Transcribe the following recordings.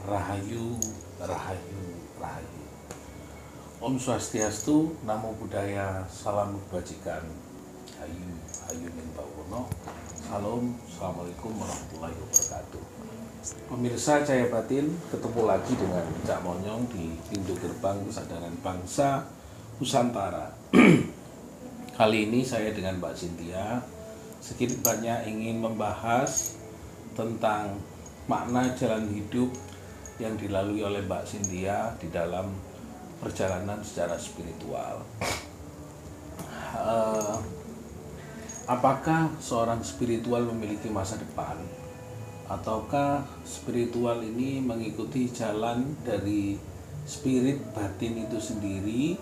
Rahayu, Rahayu, Rahayu. Om Swastiastu, Namo Buddhaya, Salam Kebajikan, Hayu, Hayu Ning Bawono, Salam, Assalamualaikum warahmatullahi wabarakatuh. Pemirsa Cahaya Batin, ketemu lagi dengan Cak Monyong di pintu gerbang kesadaran bangsa Nusantara. Kali ini saya dengan Mbak Cynthia sedikit banyak ingin membahas tentang makna jalan hidup yang dilalui oleh Mbak Cynthia di dalam perjalanan secara spiritual. Apakah seorang spiritual memiliki masa depan? Ataukah spiritual ini mengikuti jalan dari spirit batin itu sendiri?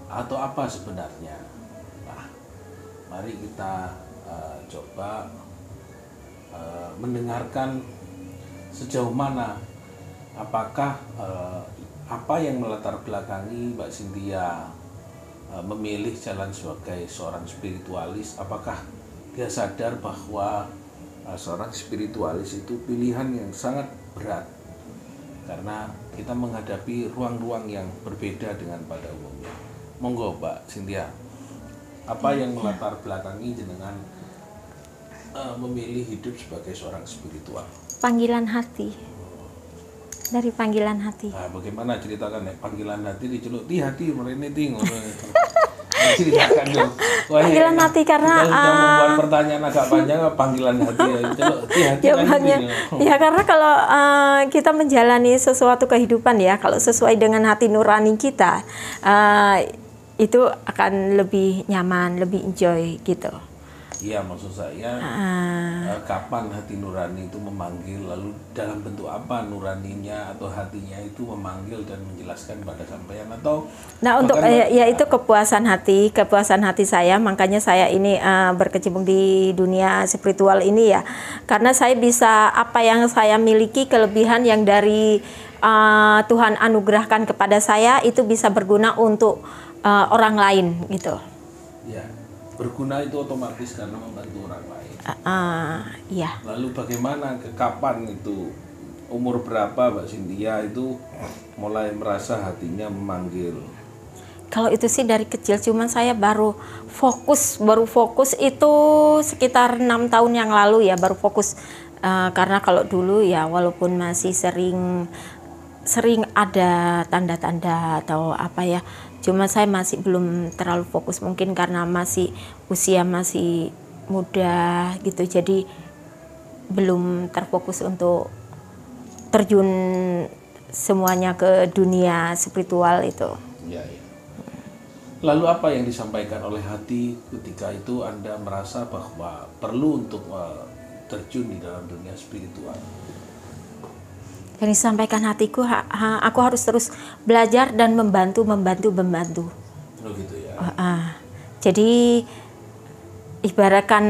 Atau apa sebenarnya? Nah, mari kita coba mendengarkan sejauh mana apakah apa yang melatar belakangi Mbak Cynthia memilih jalan sebagai seorang spiritualis. Apakah dia sadar bahwa seorang spiritualis itu pilihan yang sangat berat karena kita menghadapi ruang-ruang yang berbeda dengan pada umumnya. Monggo Mbak Cynthia, apa yang melatar belakangi jenengan memilih hidup sebagai seorang spiritual? Panggilan hati. Dari panggilan hati. Nah, bagaimana ceritakan ya panggilan hati diceluk di hati merene ting. Ceritakan dong. Panggilan hati karena sudah membuat pertanyaan agak panjang, panggilan hati ya celuk di hati ya, kan ya karena kalau kita menjalani sesuatu kehidupan ya, kalau sesuai dengan hati nurani kita, itu akan lebih nyaman, lebih enjoy gitu. Iya, maksud saya kapan hati nurani itu memanggil, lalu dalam bentuk apa nuraninya atau hatinya itu memanggil dan menjelaskan pada sampean atau untuk ya itu kepuasan hati saya, makanya saya ini berkecimpung di dunia spiritual ini ya, karena saya bisa apa yang saya miliki, kelebihan yang dari Tuhan anugerahkan kepada saya itu bisa berguna untuk orang lain gitu. Ya. Berguna itu otomatis karena membantu orang lain. Iya. Lalu bagaimana, kapan itu, umur berapa Mbak Cynthia itu mulai merasa hatinya memanggil? Kalau itu sih dari kecil, cuman saya baru fokus itu sekitar 6 tahun yang lalu ya, baru fokus. Karena kalau dulu ya walaupun masih sering ada tanda-tanda atau apa ya, cuma saya masih belum terlalu fokus, mungkin karena usia masih muda gitu, jadi belum terfokus untuk terjun semuanya ke dunia spiritual itu. Ya, ya. Lalu apa yang disampaikan oleh hati ketika itu Anda merasa bahwa perlu untuk terjun di dalam dunia spiritual? Yang disampaikan hatiku, aku harus terus belajar dan membantu. Oh gitu ya. Jadi ibaratkan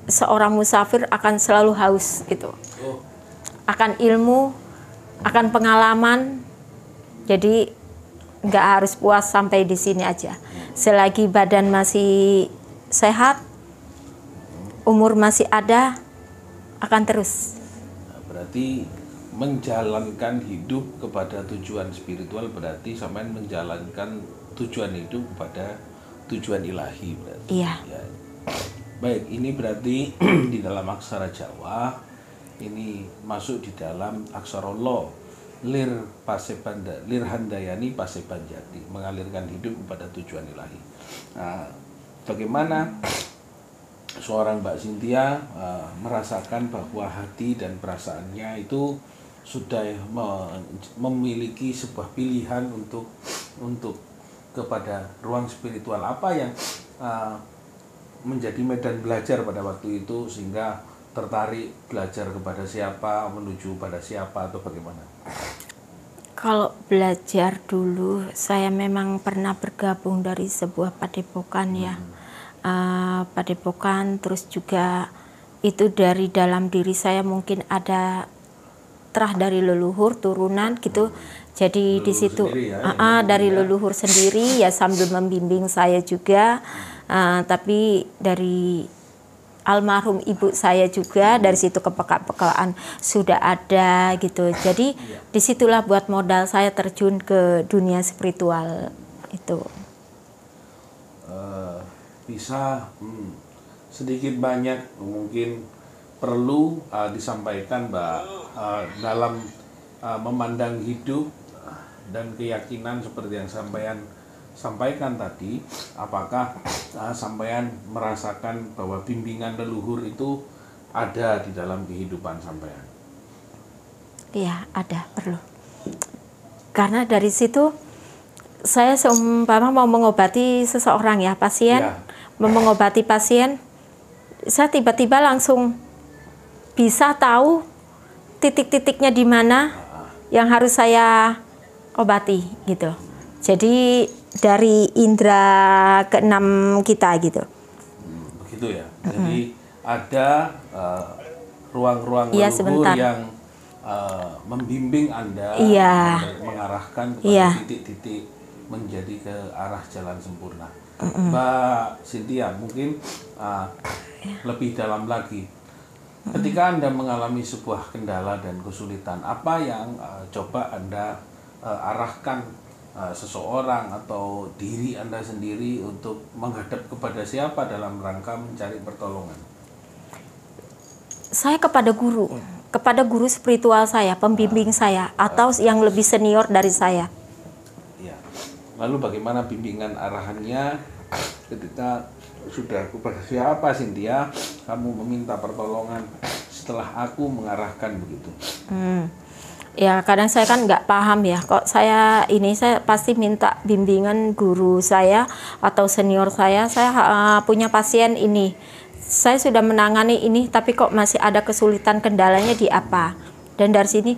seorang musafir akan selalu haus gitu. Akan ilmu, akan pengalaman. Jadi nggak harus puas sampai di sini aja. Selagi badan masih sehat, umur masih ada, akan terus. Nah, berarti menjalankan hidup kepada tujuan spiritual berarti sampean menjalankan tujuan hidup kepada tujuan ilahi berarti. Iya. Ya. Baik, ini berarti di dalam aksara Jawa ini masuk di dalam aksara lo, lir handayani pasebanjati, mengalirkan hidup kepada tujuan ilahi. Nah, bagaimana seorang Mbak Cynthia merasakan bahwa hati dan perasaannya itu sudah memiliki sebuah pilihan untuk kepada ruang spiritual? Apa yang menjadi medan belajar pada waktu itu sehingga tertarik belajar kepada siapa, menuju pada siapa, atau bagaimana? Kalau belajar dulu, saya memang pernah bergabung dari sebuah padepokan ya. Padepokan, terus juga itu dari dalam diri saya mungkin ada terah dari leluhur turunan gitu, jadi di situ ya, dari leluhur sendiri ya, sambil membimbing saya juga, tapi dari almarhum ibu saya juga, dari situ kepekaan sudah ada gitu. Jadi disitulah buat modal saya terjun ke dunia spiritual itu. Bisa sedikit banyak mungkin perlu disampaikan Mbak dalam memandang hidup dan keyakinan seperti yang sampaikan tadi. Apakah sampean merasakan bahwa bimbingan leluhur itu ada di dalam kehidupan sampean? Iya, ada, perlu. Karena dari situ saya seumpama mau mengobati seseorang ya, pasien, mau mengobati pasien, saya tiba-tiba langsung bisa tahu titik-titiknya di mana yang harus saya obati gitu. Jadi dari indera keenam kita gitu. Begitu ya. Jadi ada ruang-ruang leluhur yang membimbing Anda, mengarahkan kepada titik-titik menjadi ke arah jalan sempurna. Mbak Cynthia, mungkin lebih dalam lagi, ketika Anda mengalami sebuah kendala dan kesulitan, apa yang coba Anda arahkan seseorang atau diri Anda sendiri untuk menghadap kepada siapa dalam rangka mencari pertolongan? Saya kepada guru spiritual saya, pembimbing saya, atau yang lebih senior dari saya. Lalu bagaimana bimbingan arahannya ketika sudah kepada siapa Cynthia kamu meminta pertolongan setelah aku mengarahkan begitu? Ya kadang saya kan nggak paham ya, kok saya pasti minta bimbingan guru saya atau senior saya punya pasien ini, saya sudah menangani ini tapi kok masih ada kesulitan, kendalanya di apa, dan dari sini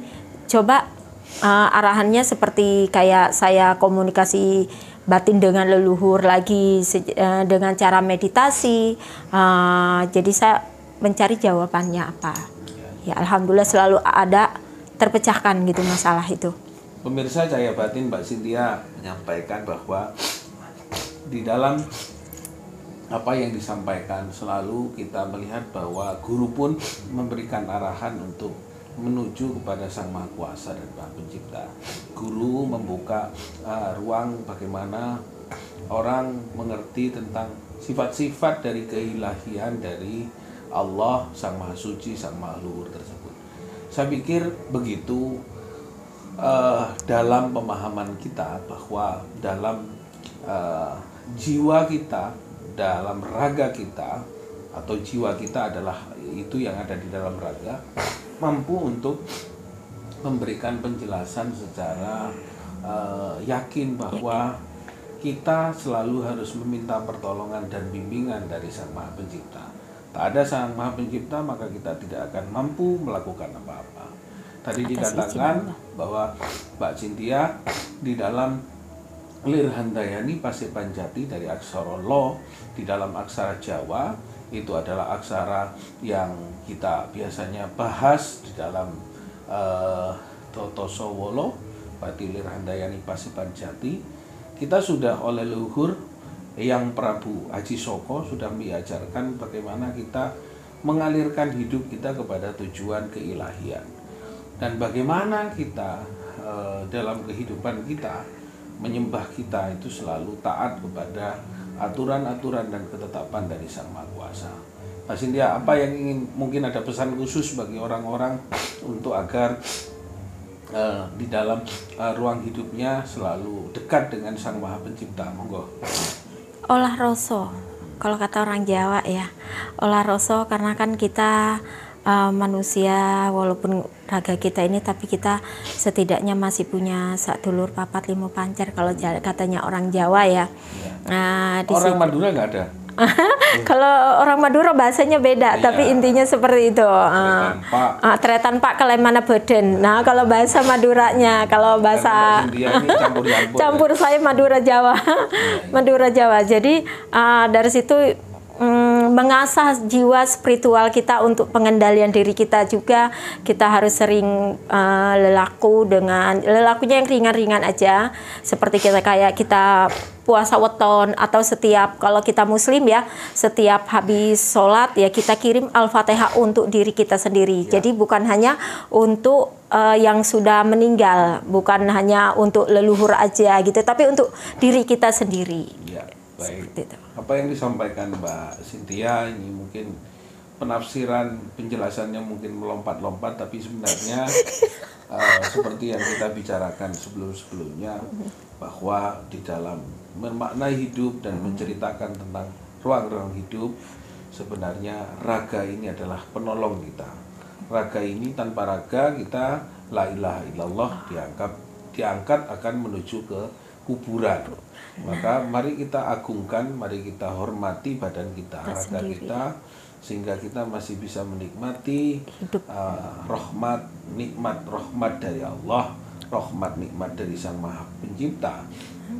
coba arahannya seperti kayak saya komunikasi batin dengan leluhur lagi dengan cara meditasi. Jadi saya mencari jawabannya apa. Ya alhamdulillah selalu ada terpecahkan gitu masalah itu. Pemirsa Cahaya Batin, Mbak Cynthia menyampaikan bahwa di dalam apa yang disampaikan selalu kita melihat bahwa guru pun memberikan arahan untuk menuju kepada Sang Maha Kuasa dan Maha Pencipta. Guru membuka ruang bagaimana orang mengerti tentang sifat-sifat dari keilahian dari Allah, Sang Maha Suci, Sang Maha Luhur tersebut. Saya pikir begitu dalam pemahaman kita bahwa dalam jiwa kita, dalam raga kita, atau jiwa kita adalah itu yang ada di dalam raga, mampu untuk memberikan penjelasan secara yakin bahwa kita selalu harus meminta pertolongan dan bimbingan dari Sang Maha Pencipta. Tak ada Sang Maha Pencipta maka kita tidak akan mampu melakukan apa-apa. Tadi dikatakan bahwa Mbak Cynthia di dalam Lir Handayani Pasipanjati dari aksara Lo di dalam aksara Jawa itu adalah aksara yang kita biasanya bahas di dalam Toto Sowolo Pati Lir Handayani Pasipanjati. Kita sudah oleh leluhur yang Prabu Aji Soko sudah mengajarkan bagaimana kita mengalirkan hidup kita kepada tujuan keilahian, dan bagaimana kita dalam kehidupan kita menyembah kita itu selalu taat kepada aturan-aturan dan ketetapan dari Sang Maha Kuasa. Mbak Cynthia, apa yang mungkin ada pesan khusus bagi orang-orang untuk agar di dalam ruang hidupnya selalu dekat dengan Sang Maha Pencipta? Monggo. Olah rasa, kalau kata orang Jawa ya, olah rasa, karena kan kita manusia walaupun raga kita ini tapi kita setidaknya masih punya sak dulur papat limo pancer kalau katanya orang Jawa ya. Nah, orang Madura nggak ada. Kalau orang Madura bahasanya beda, tapi intinya seperti itu. Tretan Pak kelemana badan. Nah, kalau bahasa Maduranya, kalau bahasa campur saya Madura Jawa. Madura Jawa. Jadi dari situ mengasah jiwa spiritual kita untuk pengendalian diri kita juga. Kita harus sering lelakunya yang ringan-ringan aja, seperti kita puasa weton, atau kalau kita muslim ya, setiap habis sholat ya kita kirim Al-Fatihah untuk diri kita sendiri. Jadi bukan hanya untuk yang sudah meninggal, bukan hanya untuk leluhur aja gitu, tapi untuk diri kita sendiri. Ya, baik. Apa yang disampaikan Mbak Cynthia ini mungkin penafsiran penjelasannya mungkin melompat-lompat, tapi sebenarnya seperti yang kita bicarakan sebelum-sebelumnya, bahwa di dalam memaknai hidup dan menceritakan tentang ruang-ruang hidup, sebenarnya raga ini adalah penolong kita. Raga ini, tanpa raga kita la ilaha illallah diangkat akan menuju ke kuburan. Maka mari kita agungkan, mari kita hormati badan kita, raga kita, sehingga kita masih bisa menikmati nikmat dari Allah, rahmat nikmat dari Sang Maha Pencipta.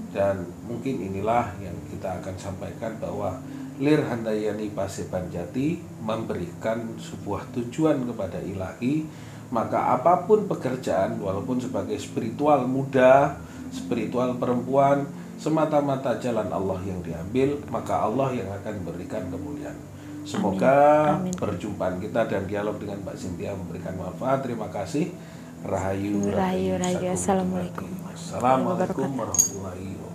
Dan mungkin inilah yang kita akan sampaikan, bahwa Lir Handayani Paseban Jati memberikan sebuah tujuan kepada ilahi. Maka apapun pekerjaan, walaupun sebagai spiritual muda, spiritual perempuan, semata-mata jalan Allah yang diambil, maka Allah yang akan memberikan kemuliaan. Semoga perjumpaan kita dan dialog dengan Mbak Cynthia memberikan manfaat. Terima kasih. Rahayu. Assalamualaikum Assalamualaikum warahmatullahi wabarakatuh.